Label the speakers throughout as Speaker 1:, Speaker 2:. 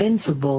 Speaker 1: invincible.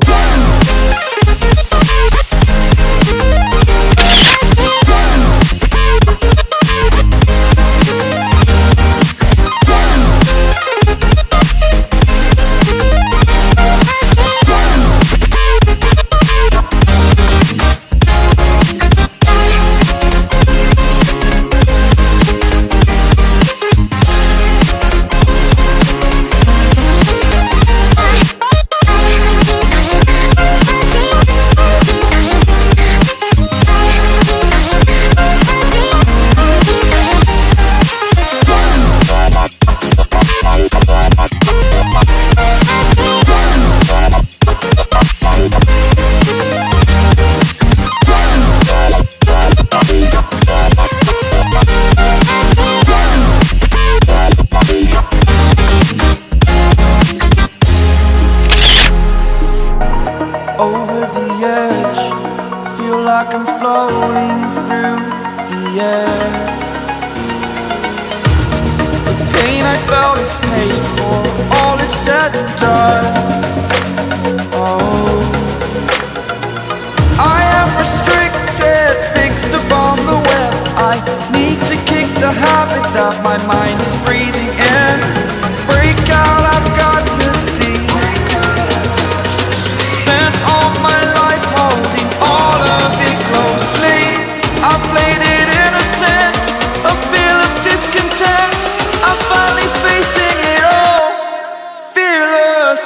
Speaker 2: Over the edge, feel like I'm floating through the air. The pain I felt is paid for, all is said and done. Oh, I am restricted, fixed upon the web. I need to kick the habit that my mind is breathing in. Break out, I've got to see. Spent all my life holding all of it closely. I played it innocent, a feel of discontent. I'm finally facing it all, fearless.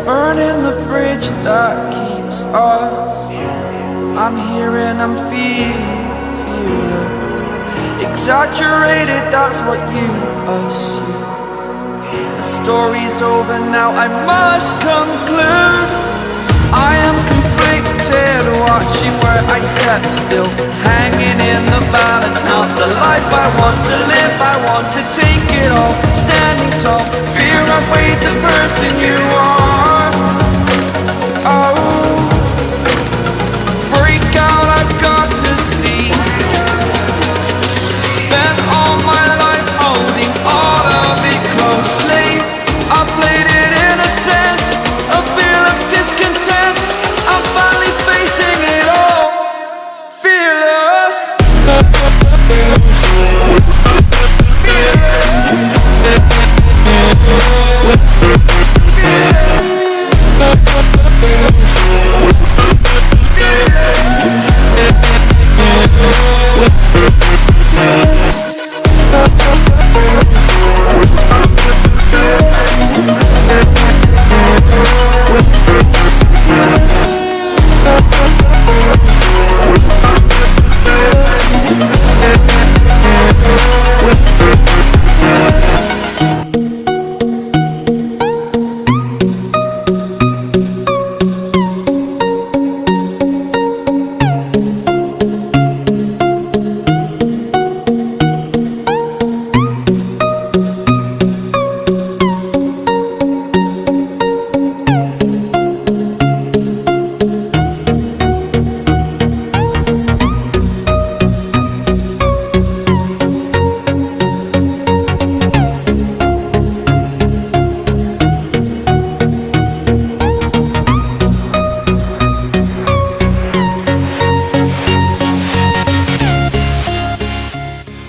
Speaker 2: Burning the bridge that keeps us. I'm here and I'm feeling fearless. Exaggerated, that's what you assume. The story's over now, I must conclude. I am conflicted, watching where I step still, hanging in the balance. Not the life I want to live, I want to take it all. Standing tall, fear I've weighed the person you are.